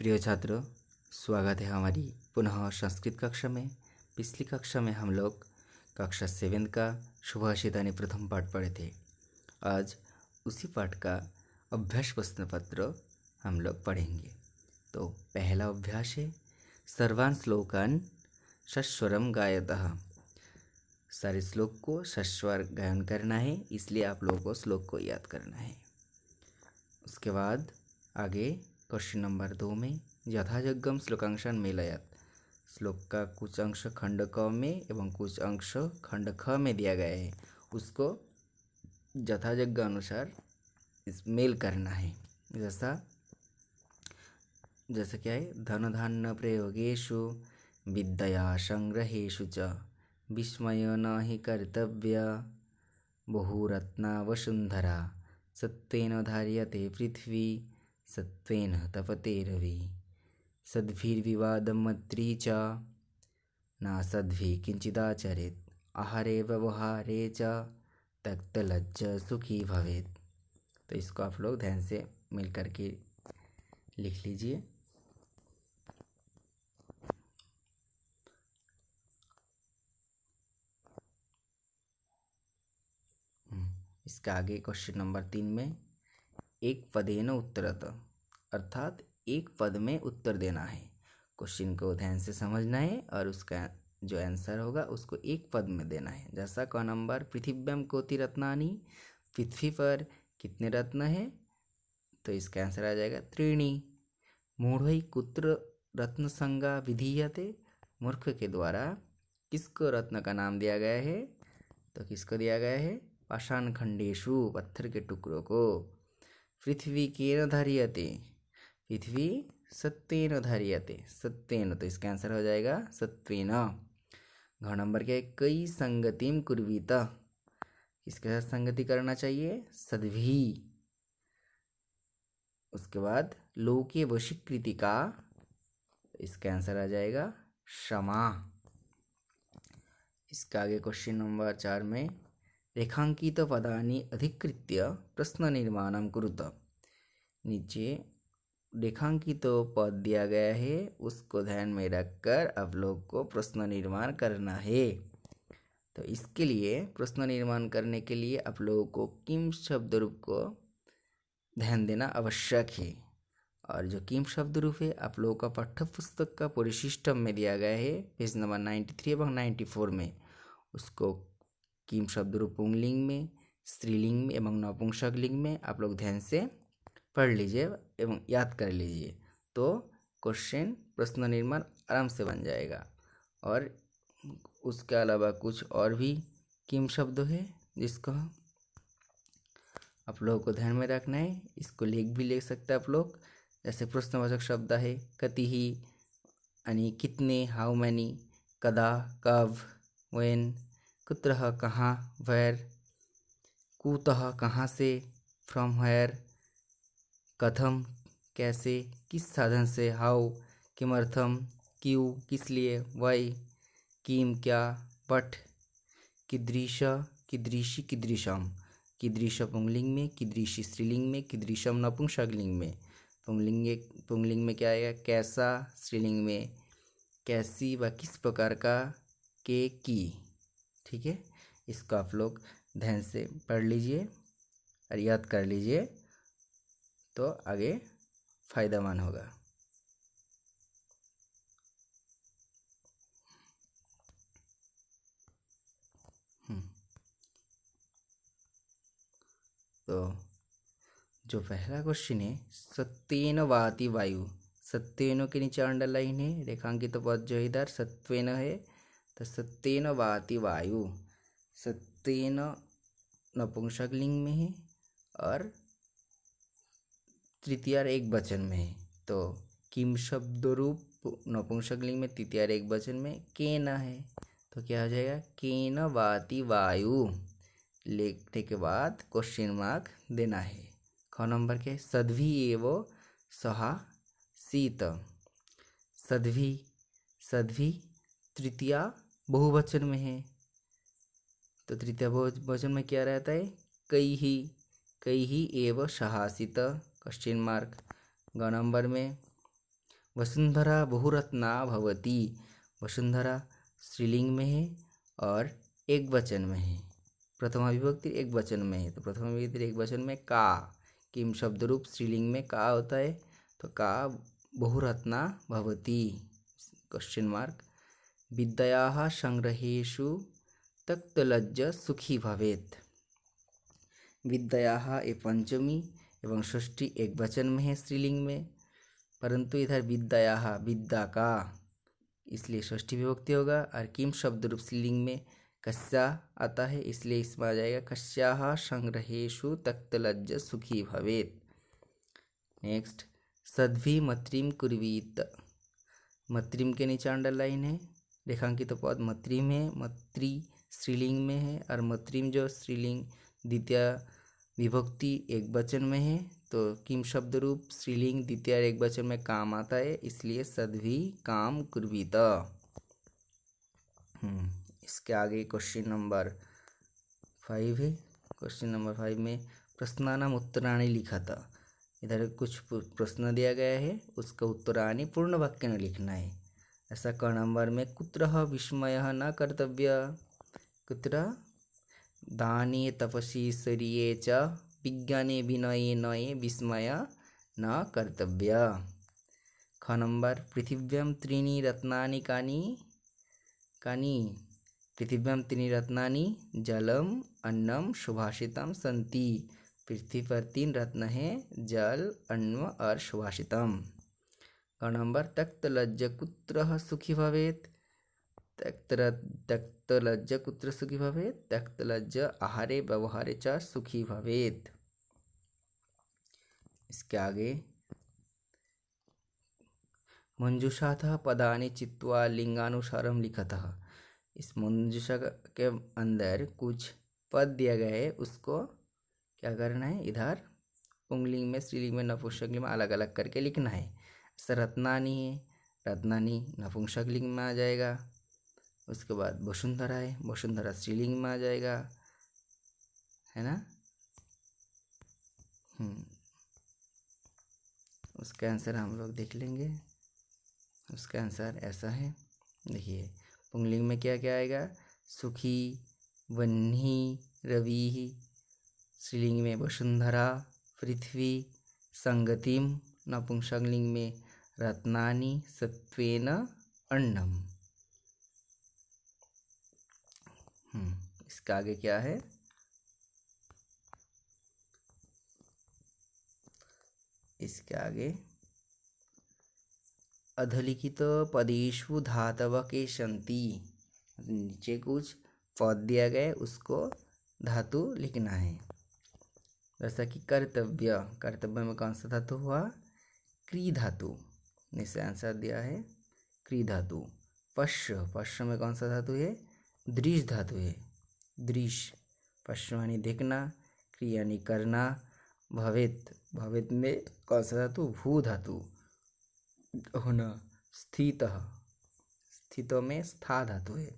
प्रिय छात्रों, स्वागत है हमारी पुनः संस्कृत कक्षा में। पिछली कक्षा में हम लोग कक्षा 7 का सुभाषित यानी प्रथम पाठ पढ़े थे। आज उसी पाठ का अभ्यास प्रश्न पत्र हम लोग पढ़ेंगे। तो पहला अभ्यास है सर्वान् श्लोकान् सस्वरम गायतः। सारे श्लोक को सस्वर गायन करना है, इसलिए आप लोगों को श्लोक को याद करना है। उसके बाद आगे क्वेश्चन नंबर 2 में यथायोग्यम श्लोकांशान मेलयत। श्लोक का कुछ अंश खंड क में एवं कुछ अंश खंड ख में दिया गया है, उसको यथायोग्य अनुसार इस मेल करना है। जैसा क्या है, धन धान्य प्रयोगेषु विद्या संग्रहेषु च विस्मय न हि कर्तव्य बहुरत्ना वसुंधरा सत्वेन धार्यते पृथ्वी सत्वेन तपते रवि सद्भिर्विवादमत्री च न सद्भिः किंचिदाचरेत् आहारे व्यवहारे च त्यक्तलज्ज सुखी भवेत्। तो इसको आप लोग ध्यान से मिल करके लिख लीजिए। इसका आगे क्वेश्चन नंबर 3 में एक पदेन उत्तरत, अर्थात एक पद में उत्तर देना है। क्वेश्चन को ध्यान से समझना है और उसका जो आंसर होगा उसको एक पद में देना है। जैसा क नंबर पृथिव्याम कोटि रत्नानि, पृथ्वी पर कितने रत्न है, तो इसका आंसर आ जाएगा त्रीणि। मूढ़ै कुत्र रत्न संज्ञा विधीयते, मूर्ख के द्वारा किसको रत्न का नाम दिया गया है, तो किसको दिया गया है, पाषाण खंडेशु, पत्थर के टुकड़ों को। पृथ्वी केन धार्यते, पृथ्वी सत्वेन धार्यते, सत्वेन, तो इसका आंसर हो जाएगा सत्वेन। घ नंबर क्या है, कई संगतिम कुर्वीत, किसके साथ संगति करना चाहिए, सद्भी। उसके बाद लोके वशीकृति का, इसका आंसर आ जाएगा क्षमा। इसका आगे क्वेश्चन नंबर 4 में रेखांकित पदानि अधिकृत्य प्रश्न निर्माणम कुरुत। नीचे रेखांकित पद दिया गया है, उसको ध्यान में रखकर आप लोग को प्रश्न निर्माण करना है। तो इसके लिए प्रश्न निर्माण करने के लिए आप लोगों को किम शब्द रूप को ध्यान देना आवश्यक है। और जो किम शब्द रूप है आप लोगों का पाठ्य पुस्तक का परिशिष्टम में दिया गया है, पेज नंबर 93 एवं 94 में। उसको किम शब्द रूप पुंगलिंग में, स्त्रीलिंग में एवं नपुंसक लिंग में आप लोग ध्यान से पढ़ लीजिए एवं याद कर लीजिए, तो क्वेश्चन प्रश्न निर्माण आराम से बन जाएगा। और उसके अलावा कुछ और भी किम शब्द है जिसको आप लोगों को ध्यान में रखना है। इसको लिख सकते हैं आप लोग। जैसे प्रश्नवाचक शब्द है कति ही यानी कितने, हाउ मैनी, कदा कब, व्हेन, कुत्रः कहाँ, वेयर, कुतः कहाँ से, फ्रॉम वेयर, कथम कैसे, किस साधन से, हाउ, किमर्थम क्यों, किस लिए, वाई, किम क्या, बट, कीदृश कीदृशी कीदृशम, कीदृश पुंगलिंग में, कीदृशी स्त्रीलिंग में, कीदृशम नपुंसकलिंग में। पुंगलिंग में क्या आएगा, कैसा, स्त्रीलिंग में कैसी व किस प्रकार का, के की। ठीक है, इसको आप लोग ध्यान से पढ़ लीजिए और याद कर लीजिए, तो आगे फायदेमंद होगा। तो जो पहला क्वेश्चन है सत्वेन वाति वायु, सत्वेन के नीचे अंडरलाइन है, रेखांकित पद जो इधर सत्वेन है, तो सत्वेन वाति वायु, सत्वेन नपुंसक लिंग में है और तृतीय एक वचन में है। तो किम शब्द रूप नपुंसक लिंग में तृतीय एक वचन में केन है, तो क्या हो जाएगा, केन वाति वायु। लिखने के बाद क्वेश्चन मार्क देना है। ख नंबर के सद्भी एवं सहा शीत, सद्भी, सद्भी तृतीय बहुवचन में है, तो तृतीय बहुवचन में क्या रहता है, कई ही एवं सहासित, क्वेश्चन मार्क। ग नंबर में वसुंधरा बहुरत्ना भवती। वसुंधरा स्त्रीलिंग में है और एक वचन में है। प्रथमा विभक्ति एक वचन में है, तो प्रथमा विभक्ति एक वचन में का, किम शब्द रूप स्त्रीलिंग में का होता है, तो का बहुरत्ना भवती क्वेश्चन मार्क। विद्यायाः संग्रहेषु तक्तलज्ज सुखी भवेत्। विद्यायाः ये पंचमी एवं षष्ठी एक वचन में है स्त्रीलिंग में, परंतु इधर विद्यायाः विद्या का, इसलिए षष्ठी विभक्ति होगा। और किम शब्द रूप स्त्रीलिंग में कस्या आता है, इसलिए इसमें आ जाएगा कस्याः संग्रहेषु तक्तलज्ज सुखी भवेत्। नेक्स्ट, सद्भि मत्रिम कुर्वीत। मत्रिम के नीचे अंडरलाइन है, रेखांकित पद मत्रिम है, मत्री स्त्रीलिंग में है और मत्रिम जो स्त्रीलिंग द्वितीय विभक्ति एक वचन में है, तो किम शब्द रूप स्त्रीलिंग द्वितीय एक वचन में काम आता है, इसलिए सद्भि काम कुर्वीत। इसके आगे क्वेश्चन नंबर 5 है। क्वेश्चन नंबर 5 में प्रश्नानाम उत्तराणि लिखा था। इधर कुछ प्रश्न दिया गया है, उसका उत्तराणि पूर्ण वाक्य में लिखना है। ऐसा क नंबर में कुत्रः विस्मयः न कर्तव्य। कुत्र दाने तपसि शौर्ये च विज्ञाने विनये नये विस्मय न कर्तव्य। ख नंबर पृथिव्यां त्रीणि रत्नानि कानि कानि। पृथिव्यां त्रीणि रत्नानि जलम अन्नम सुभाषितम सन्ति। पृथ्वी पर 3 रत्न हैं, जल, अन्न और सुभाषितम। क नंबर तक्तलज्ज कुत्रः सुखी भवेत्। तक्तलज्ज कुत्र सुखी भवेत्। तक्तलज्ज आहारे व्यवहारे च सुखी भवेत्। इसके आगे मंजूषातः पदानि चित्वा लिंगानुसारम लिखतः। इस मंजूषा के अंदर कुछ पद दिया गया है, उसको क्या करना है, इधर पुंगलिंग में, स्त्रीलिंग में, नपुंसकलिंग में अलग अलग करके लिखना है। रत्नानी है, रत्नानी नपुंसकलिंग में आ जाएगा। उसके बाद वसुंधरा है, वसुंधरा स्त्रीलिंग में आ जाएगा, है ना। उसका आंसर हम लोग देख लेंगे। उसका आंसर ऐसा है, देखिए पुंगलिंग में क्या क्या आएगा, सुखी, वह्नि, रवि। स्त्रीलिंग में वसुंधरा, पृथ्वी, संगतिम। नपुंसकलिंग में रत्नानि, सत्वेन, अन्नम। इसका आगे क्या है, इसके आगे अधलिखित पदेषु धातव के सन्ति। नीचे कुछ पद दिया गया, उसको धातु लिखना है। जैसा कि कर्तव्य, कर्तव्य में कौन सा धातु हुआ, क्री धातु। इससे आंसर दिया है क्री धातु। पश्य, पश्य में कौन सा धातु है, दृश धातु है। दृश, पश्य यानी देखना, क्री यानी करना। भवेत, भवेत में कौन सा धातु, भू धातु होना। स्थितः, स्थितों में स्था धातु है।